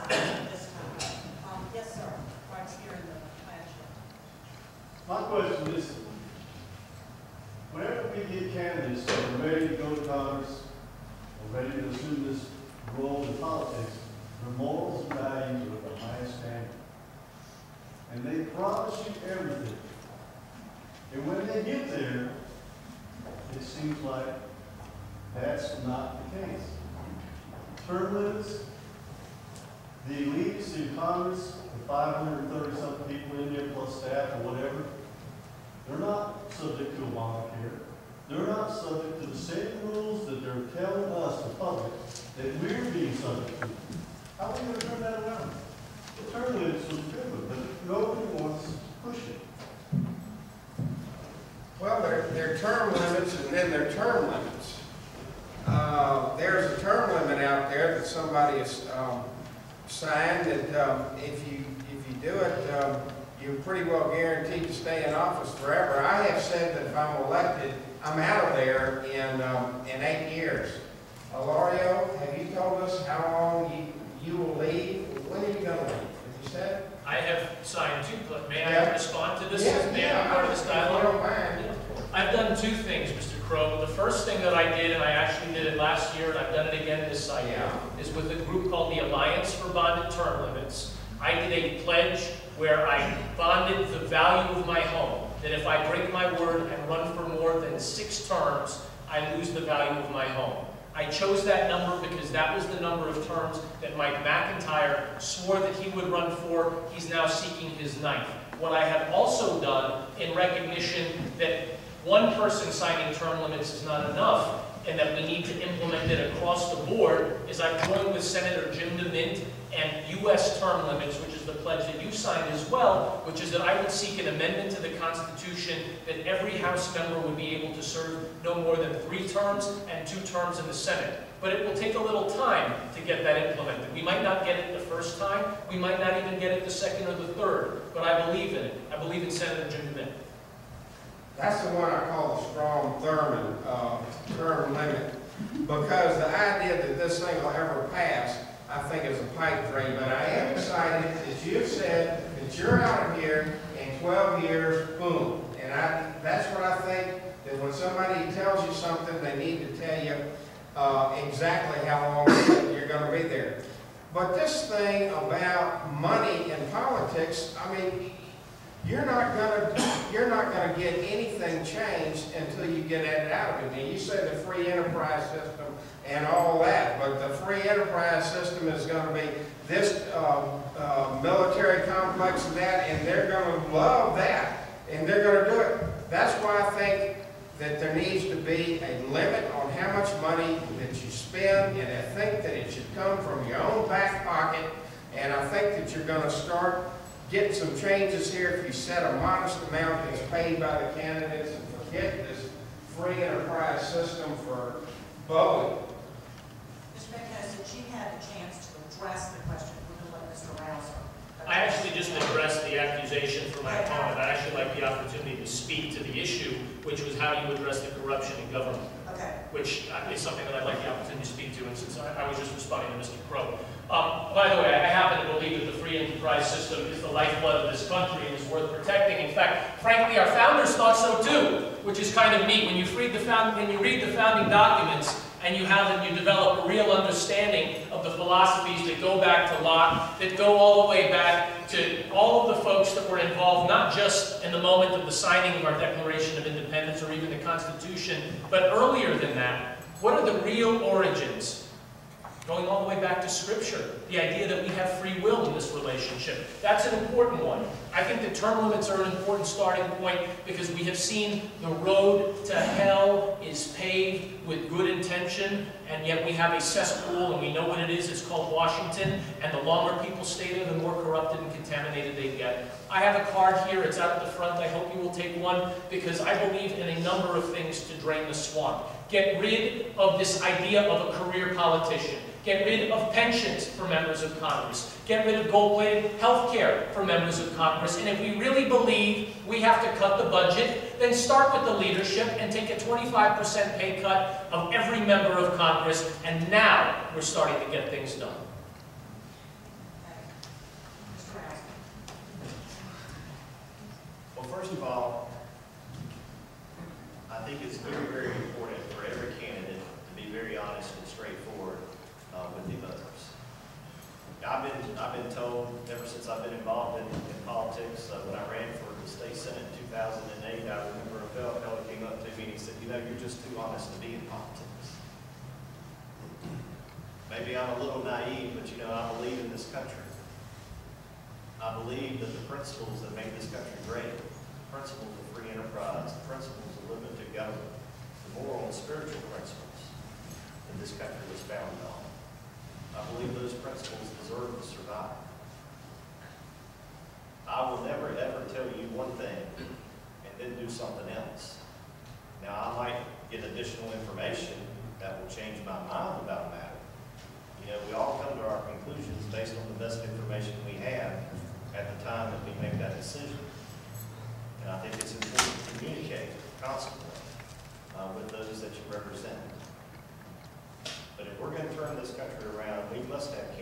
this time. Yes, sir. Right here in the flagship. My question is, whenever we get candidates that are ready to go to Congress, or ready to assume this role in politics, their morals and values are at the highest standard. And they promise you everything. And when they get there, it seems like that's not the case. Term limits, the elites in Congress, the 530-something people in there plus staff or whatever, they're not subject to Obamacare. They're not subject to the same rules that they're telling us, the public, that we're being subject to. How are we going to turn that around? The term limits was good, but nobody wants to push it. Well, there are term limits and then there are term limits. There's a term limit out there that somebody has signed that if you do it, you're pretty well guaranteed to stay in office forever. I have said that if I'm elected, I'm out of there in 8 years. Ilario, have you told us how long you will leave? When are you going to leave? Have you said? I have signed two, but may I respond to this? May I be part of this If you dialogue? don't mind. I've done two things, Mr. Crow. The first thing that I did, and I actually did it last year, and I've done it again this cycle, is with a group called the Alliance for Bonded Term Limits. I did a pledge where I bonded the value of my home, that if I break my word and run for more than 6 terms, I lose the value of my home. I chose that number because that was the number of terms that Mike McIntyre swore that he would run for. He's now seeking his 9th. What I have also done in recognition that one person signing term limits is not enough and that we need to implement it across the board is I've joined with Senator Jim DeMint and U.S. term limits, which is the pledge that you signed as well, which is that I would seek an amendment to the Constitution that every House member would be able to serve no more than 3 terms and 2 terms in the Senate. But it will take a little time to get that implemented. We might not get it the first time. We might not even get it the second or the third. But I believe in it. I believe in Senator Jim DeMint. That's the one I call the Strom Thurmond term limit, because the idea that this thing will ever pass, I think, is a pipe dream. But I am excited that you've said that you're out of here in 12 years, boom. And that's what I think, that when somebody tells you something, they need to tell you exactly how long you're going to be there. But this thing about money in politics, I mean, you're not going to get anything changed until you get it out of it. And you say the free enterprise system and all that, but the free enterprise system is going to be this military complex and that, and they're going to love that, and they're going to do it. That's why I think that there needs to be a limit on how much money that you spend, and I think that it should come from your own back pocket, and I think that you're going to start getting some changes here if you set a modest amount that's paid by the candidates and forget this free enterprise system for Boeing. Mr. McInnes, that you had a chance to address the question. We're going to let Mr. Rouse. I actually just addressed the accusation from my opponent. I'd actually like the opportunity to speak to the issue, which was how you address the corruption in government, which is something that I'd like the opportunity to speak to, and since I was just responding to Mr. Crow. By the way, I happen to believe that the free enterprise system is the lifeblood of this country and is worth protecting. In fact, frankly, our founders thought so too, which is kind of neat. When you read the founding documents, and you develop a real understanding of the philosophies that go back to Locke, that go all the way back to all of the folks that were involved, not just in the moment of the signing of our Declaration of Independence or even the Constitution, but earlier than that. What are the real origins? Going all the way back to Scripture, the idea that we have free will in this relationship. That's an important one. I think that term limits are an important starting point because we have seen the road to hell is paved with good intention, and yet we have a cesspool, and we know what it is. It's called Washington, and the longer people stay there, the more corrupted and contaminated they get. I have a card here. It's out at the front. I hope you will take one because I believe in a number of things to drain the swamp. Get rid of this idea of a career politician. Get rid of pensions for members of Congress. Get rid of gold-plated health care for members of Congress. And if we really believe we have to cut the budget, then start with the leadership and take a 25% pay cut of every member of Congress. And now we're starting to get things done. First of all, I think it's very, very important for every candidate to be very honest and straightforward with the voters. I've been told ever since I've been involved in politics, when I ran for the state senate in 2008, I remember a fellow came up to me and he said, you know, you're just too honest to be in politics. Maybe I'm a little naive, but you know, I believe in this country. I believe that the principles that make this country great, the principles of free enterprise, the principles of limited government, the moral and spiritual principles that this country was founded on. I believe those principles deserve to survive. I will never ever tell you one thing and then do something else. Now I might get additional information that will change my mind about a matter. You know, we all come to our conclusions based on the best information we have at the time that we make that decision. And I think it's important to communicate constantly with those that you represent. But if we're going to turn this country around, we must have